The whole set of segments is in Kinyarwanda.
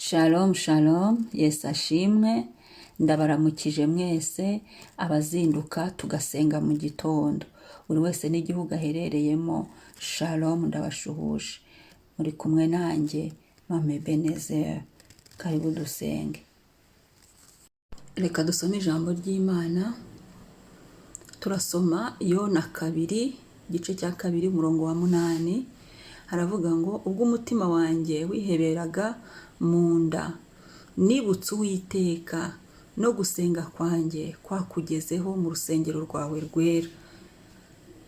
Shalom shalom, Yesu ashimwe, ndabaramukije mwese abazinduka tugasenga mu gitondo. Buri wese n'igihugu aherereyemo, shalom ndabashuhuje. Muri kumwe nanjye, Mubihe, karibu dusenge. Reka dusome ijambo ry'Imana. Turasoma Yona 2, igice cya 2, umurongo wa 8. Haravuga ngo ubwo umutima wanjye wiheberaga mu nda, nibutse Uwiteka no gusenga kwanjye kwakugezeho mu rusengero rwawe rwera.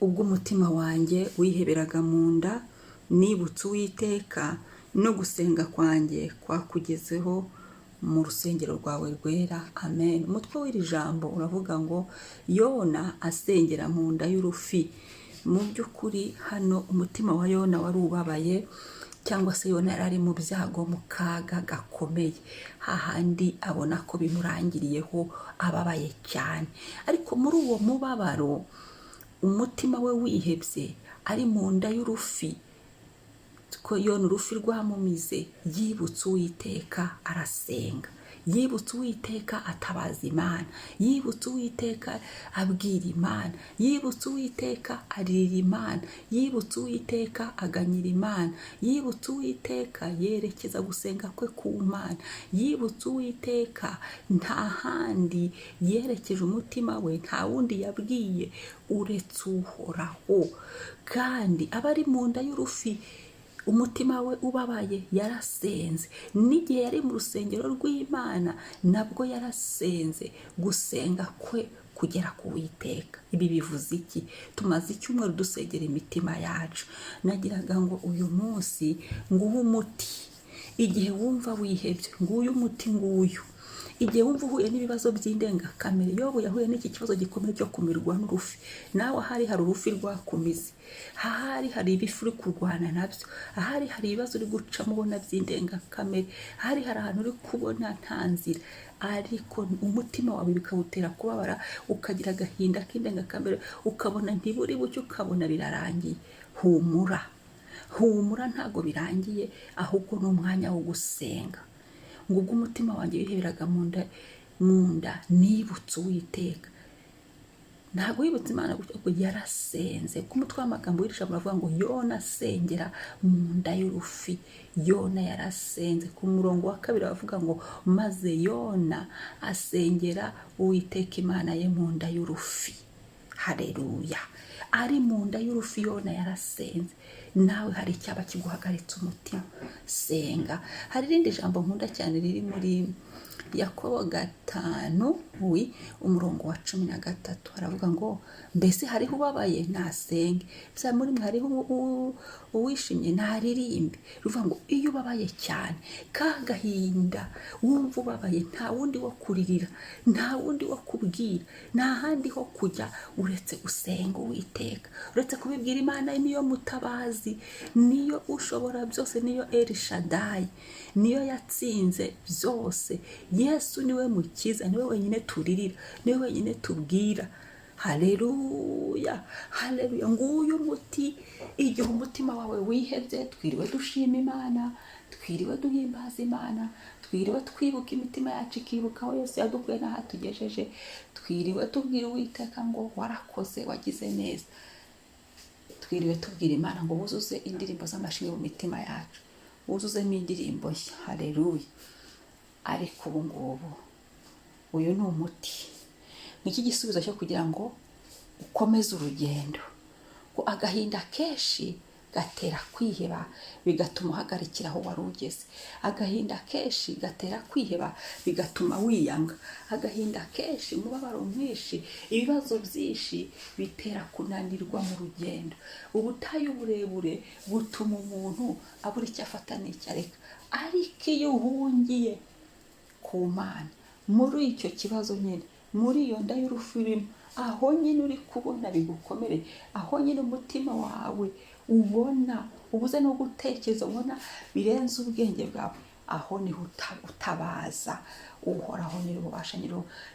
Ubwo umutima wanjye wiheberaga mu nda, nibutse Uwiteka no gusenga kwanjye kwakugezeho mu rusengero rwawe rwera. Amen. Umutwe w'iri jambo uravuga ngo Yona asengera mu nda y'urufi. Mu by'ukuri hano umutima wa Yona wari ubabaye, cyangwa se Yona yari mu byago, mu kaga gakomeye, hahandi abona ko bimurangiriyeho ababaye cyane. Ariko muri uwo mubabaro umutima we wihebye ari mu nda y'urufi, ko Yona urufi rwamumize, yibutse Uwiteka arasenga, yibutse Uwiteka atabaza Imana, yibutse Uwiteka abwira Imana, yibutse Uwiteka arira Imana, yibutse Uwiteka aganyira Imana, yibutse Uwiteka yerekeza gusenga kwe ku Mana, yibutse Uwiteka nta handi yerekeje umutima we, nta wundi yabwiye uretse Uhoraho. Kandi abari mu nda y'urufi umutima we ubabaye yarasenze. N'igihe yari mu rusengero rw'Imana nabwo yarasenze, gusenga kwe kugera ku Uwiteka. Ibi bivuze iki? Tumaze icyumweru dusengera imitima yacu. Nagiraga ngo uyu munsi nguhe umuti. Igihe wumva wihebye, nguyu umuti nguyu. Igihe wumva uhuye n'ibibazo by'indengakamere, Yobu yahuye n'iki kibazo gikomeye cyo kumirwa n'urufi. Nawe ahari hari urufi rwakumize, ahari hari ibifu uri kurwana nabyo, ahari hari ibibazo uri gucamo ubona by'indengakamere, ahari hari ahantu uri kubona nta nzira, ariko umutima wawe bikawutera kubabara, ukagira agahinda k'indengakamere, ukabona ntiburi bucye, ukabona birarangiye. Humura, humura, ntago birangiye, ahubwo ni umwanya wo gusenga. Ngo ubwo umutima wanjye wiheberaga mu nda, nibutse Uwiteka. Ntabwo yibutse Imana gutyo, ngo yarasenze. Kuko umutwe w'amagambo w'iri jambo uravuga ngo Yona asengera mu nda y'urufi. Yona yarasenze. Ku murongo wa 2 bavuga ngo maze Yona asengera Uwiteka Imana ye mu nda y'urufi. Haleluya. Ari mu nda y'urufi Yona yarasenze. Nawe hari icyaba kiguhagaritse umutima, senga. Hari irindi jambo nkunda cyane riri muri Yakobo 5, umurongo wa 13. Haravuga ngo mbese hariho ubabaye nasenge, bya muri mwe hariho uwishimye naririmbe. Ruvuga ngo iyo ubabaye cyane, kagahinda wumva ubabaye, nta wundi wo kuririra, nta wundi wo kubwira, nta handi ho kujya uretse gusenga Uwiteka, uretse kubibwira Imana. Niyo mutabazi, niyo ushobora byose, niyo Elishadayi, niyo yatsinze byose. Yesu niwe mukiza, niwe wenyine turirira, niwe wenyine tubwira. Haleluya, haleluya. Nguyu umuti. Igihe umutima wawe wihebye, twiriwe dushima Imana, twiriwe duhimbaza Imana, twiriwe twibuka imitima yacu ikibuka aho Yesu yadukuye n'aho atugejeje, twiriwe tubwira Uwiteka ngo warakoze, wagize neza, twiriwe tubwira Imana ngo wuzuze indirimbo z'amashimwe mu mitima yacu, wuzuzemo indirimbo nshya. Haleluya. Ariko ubu ngubu uyu ni umuti, niki gisubizo cyo kugira ngo ukomeze urugendo. Ko agahinda kenshi gatera kwiheba, bigatuma uhagarikira aho wari ugeze. Agahinda kenshi gatera kwiheba, bigatuma wiyanga. Agahinda kenshi, umubabaro mwinshi, ibibazo byinshi bitera kunanirwa mu rugendo. Ubutayu burebure butuma umuntu abura icyo afata n'icyo areka. Ariko iyo uhungiye ku Mana muri icyo kibazo nyine, muri iyo nda y'urufi urimo, aho nyine uri kubona bigukomereye, aho nyine umutima wawe ubona ubuze no gutekereza, ubona birenze ubwenge bwawe, aho niho utabaza Uhoraho nyir'ububasha,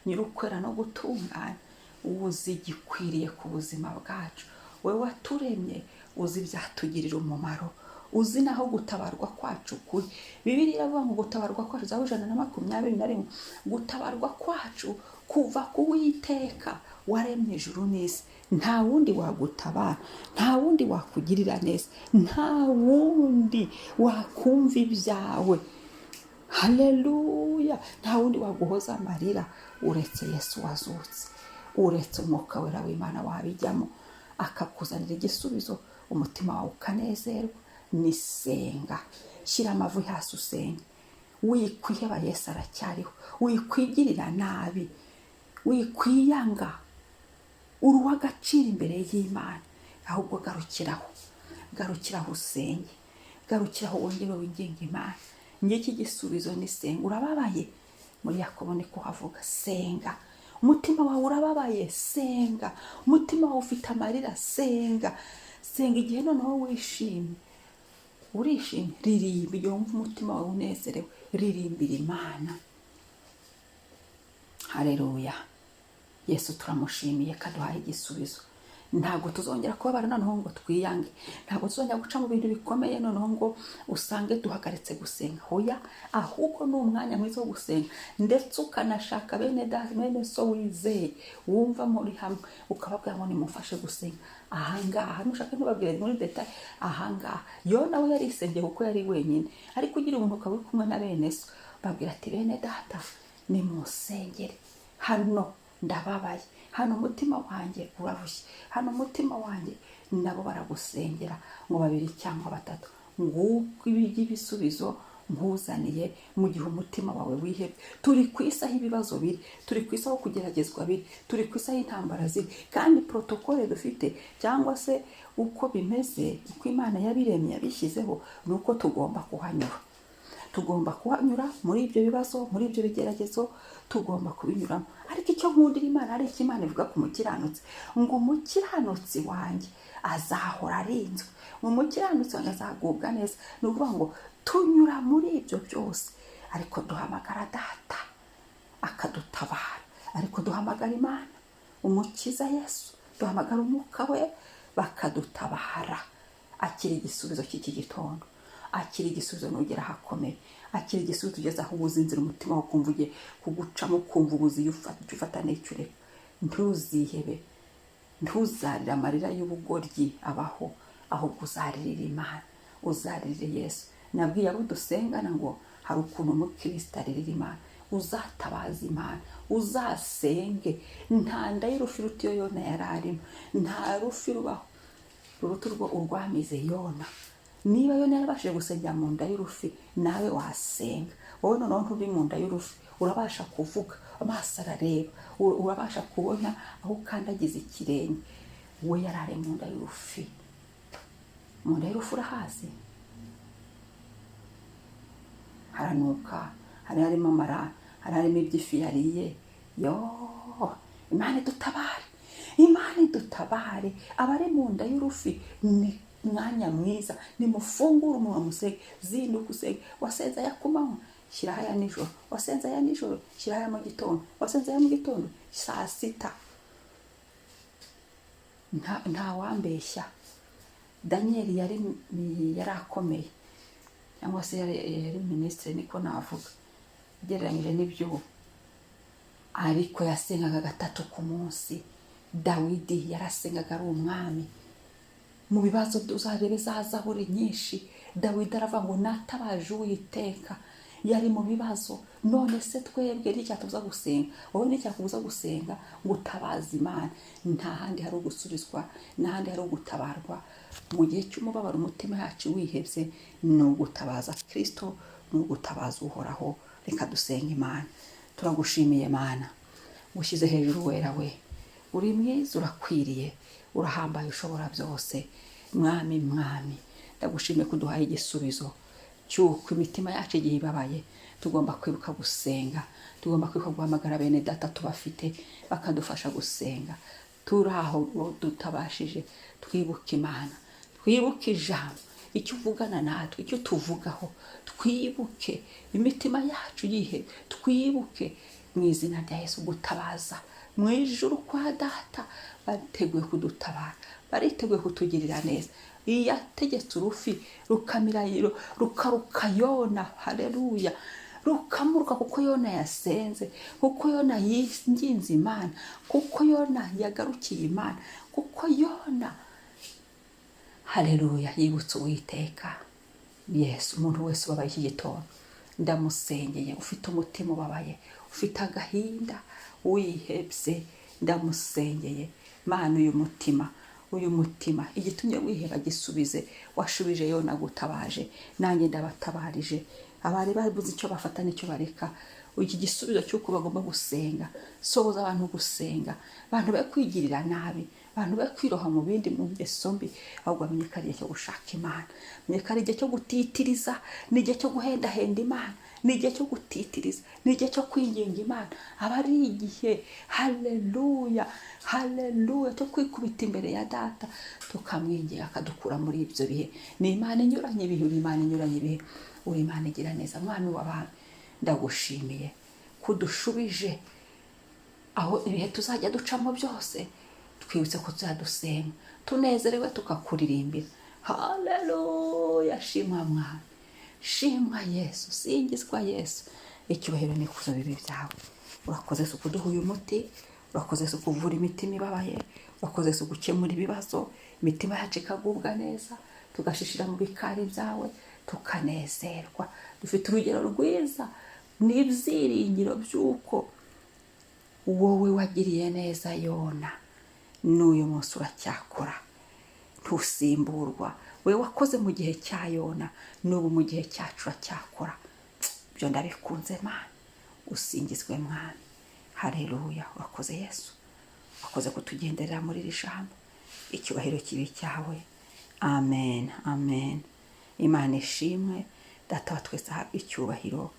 nyir'ukwera no gutungana, uzi igikwiriye ku buzima bwacu. We waturemye uzi ibyatugirira umumaro, uzi naho gutabarwa kwacu kuri. Bibiliya iravuga ngo gutabarwa kwacu, Zaburi 121, gutabarwa kwacu kuva ku Uwiteka waremye ijuru n'isi. Nta wundi wagutabara, nta wundi wakugirira neza, nta wundi wakumva ibyawe. Haleluya! Nta wundi waguhoza amarira uretse Yesu wazutse, uretse Umwuka Wera w'Imana wabijyamo akakuzanira igisubizo, umutima wawe ukanezerwa. Nisenga, shyira amavu hasi usenge, wikwiheba, Yesu aracyariho, wikwigirira nabi, wikwiyanga, uri uw'agaciro imbere y'Imana. Ahubwo garukiraho usenge, garukiraho wongere winginga Imana. Ngiki igisubizo ni senga. Urababaye, muri Yakobo niko havuga, senga. Umutima wawe urababaye, senga. Umutima wawe ufite amarira, senga. Senga igihe noneho wishimye, urishimye, ririmba. Igihe wumva umutima wawe unezerewe, ririmbira Imana. Haleluya! Yesu turamushimiye kaduhaye igisubizo. Ntabwo tuzongera kubabara noneho ngo twiyange, ntabwo tuzongera guca mu bintu bikomeye noneho ngo usange duhagaritse gusenga. Hoya, ahubwo ni umwanya mwiza wo gusenga, ndetse ukanashaka bene data, bene so wizeye, wumva muri hamwe, ukababwira ngo nimufashe gusenga ahangaha. Nushaka ntubabwire muri detail ahangaha. Yona we yarisengeye kuko yari wenyine, ariko ugira umuntu ukaba uri kumwe na bene so, babwira ati bene data nimusengere, hano ndababaye, hano umutima wanjye urarushye, hano umutima wanjye, nabo baragusengera ngo 2 cyangwa 3. Nguko ibisubizo nkuzaniye mu gihe umutima wawe wihebye. Turi ku isaha ibibazo biri, turi ku isaha kugeragezwa biri, turi ku isaha intambara ziri, kandi protokole dufite cyangwa se uko bimeze, uko Imana yabiremye yabishyizeho, nuko tugomba kuhanyura. Tugomba kuhanyura muri ibyo bibazo, muri ibyo bigeragezo, tugomba kubinyuramo. Ariko icyo nkundira Imana, ari icyo Imana ivuga ku mukiranutsi, ngo umukiranutsi wanjye azahora arinzwe, umukiranutsi wanjye azagubwa neza. Ni ukuvuga ngo tunyura muri ibyo byose, ariko duhamagara Data akadutabara, ariko duhamagara Imana, Umukiza Yesu, duhamagara Umwuka we bakadutabara. Akira igisubizo cy'iki gitondo, akira igisubizo nugera hakomeye, akira igisubizo tugeze aho ubuzinzira umutima wo kumva ugiye kugucamo, kumva ubuzi ufata n'icyo ureka. Ntuzihebe, ntuzarire amarira y'ubugoryi abaho, ahubwo uzaririra Imana, uzaririre Yesu. Nabwiye abo dusengana ngo hari ukuntu umukristo aririra Imana, uzatabaza Imana, uzasenge. Nta nda y'urufi ruti yo Yona yari arimo, nta rufi rubaho ruruta urwo urwamize Yona. Niba Yona yarabashije gusengera mu nda y'urufi, nawe wasenga. Wowe noneho nturi mu nda y'urufi, urabasha kuvuga, amaso arareba, urabasha kubona aho ukandagiza ikirenge. We yarari mu nda y'urufi. Mu nda y'urufi urahazi, haranuka, harimo amara, harimo iby'ifi yariye. Imana idutabare, Imana idutabare. Abari mu nda y'urufi ni mwanya mwiza, nimufungure umunwa musenge. Zinduka usenge. Wasenze aya ku manywa, shyiraho aya nijoro. Wasenze aya nijoro, shyiraho aya mu gitondo. Wasenze aya mu gitondo, saa 6. Nta wambeshya. Daniel yari akomeye, cyangwa se yari minisitiri, niko navuga, ugereranyije n'ibyo, ariko yasengaga 3 ku munsi. Dawidi yarasengaga ari umwami. Mu bibazo uzarebe za Zaburi nyinshi, Dawidi aravuga ngo natabaje Uwiteka. Yari mu bibazo. None se twebwe n'icyatubuza gusenga? Wowe n'icyakubuza gusenga? Ngo utabaze Imana. Nta handi hari ugusubizwa, nta handi hari ugutabarwa. Mu gihe cy'umubabaro umutima yacu wihebye, ni ugutabaza Kristo, ni ugutabaza Uhoraho. Reka dusenga Imana. Turagushimiye Imana, ushyize hejuru wera we. Uri mwiza, urakwiriye, urahambaye, ushobora byose. Mwami, ndagushimiye ko duhaye igisubizo cy'uko imitima yacu igihe ibabaye. Tugomba kwibuka gusenga, tugomba kwibuka guhamagara bene data tubafite bakadufasha gusenga. Turaho dutabashije, twibuke Imana, twibuke ijambo, icyo uvugana natwe, icyo tuvugaho. Twibuke imitima yacu yihe, twibuke mu izina rya Yesu gutabaza mu ijuru kwa Data. Bariteguye kudutabara, bariteguye kutugirira neza, yategetse urufi rukamira rukaruka Yona. Haleluya. Rukamurwa kuko Yona yasenze, kuko Yona yinginze Imana, kuko Yona yagarukiye Imana, kuko Yona haleluya yibutse Uwiteka. Yesu, umuntu wese ubabaye iki gitondo ndamusengeye, ufite umutima ubabaye, ufite agahinda, wihebye, ndamusengeye. Mana, uyu mutima igitumye wiheba gisubize. Washubije Yona gutabaje, nanjye ndabatabarije. Abari babuze icyo bafata n'icyo bareka, iki gisubizo cy'uko bagomba gusenga. Sohoza abantu gusenga, abantu be kwigirira nabi, abantu be kwiroha mu bindi mu ngeso mbi, ahubwo bamenye ko ari igihe cyo gushaka Imana, bamenye ko ari igihe cyo gutitiriza, ni igihe cyo guhendahenda Imana, ni igihe cyo gutitiriza, ni igihe cyo kwinginga Imana. Aba ari igihe haleluya cyo kwikubita imbere ya Data tukamwinginga akadukura muri ibyo bihe. Ni Imana inyuranye ibihe, uri Imana inyuranye ibihe, uri Imana igira neza. Mwami w'abantu, ndagushimiye kudushubije aho ibihe tuzajya ducamo byose, twibutse ko tuzadusenga tunezerewe tukakuririmbira. Haleluya. Shimwa Mwami, shimwa Yesu, singizwa Yesu. Icyubahiro n'ikuzo bibi byawe. Urakoze Yesu kuduha uyu muti, urakoze Yesu kuvura imitima ibabaye, urakoze Yesu gukemura ibibazo, imitima yacu ikagubwa neza, tugashishira mu bikari byawe, tukanezerwa. Dufite urugero rwiza n'ibyiringiro by'uko wowe wagiriye neza Yona, n'uyu munsi uracyakora, ntusimburwa. We wakoze mu gihe cya Yona, n'ubu mu gihe cyacu uracyakora. Byo ndabikunze Mana, usingizwe Mwami. Haleluya. Urakoze Yesu, urakoze kutugenderera muri iri jambo. Icyubahiro kibi cyawe. Amen, amen. Imana ishimwe. Data wa twese ahabwe icyubahiro.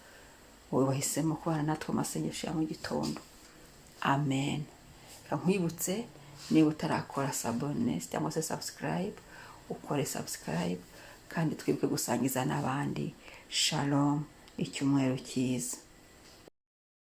Wowe wahisemo kubana natwe amasengesho ya mu gitondo. Amen. Nkwibutse, niba utarakora sabone cyangwa se subscribe, ukore subscribe, kandi twibuke gusangiza n'abandi. Shalom, icyumweru cyiza.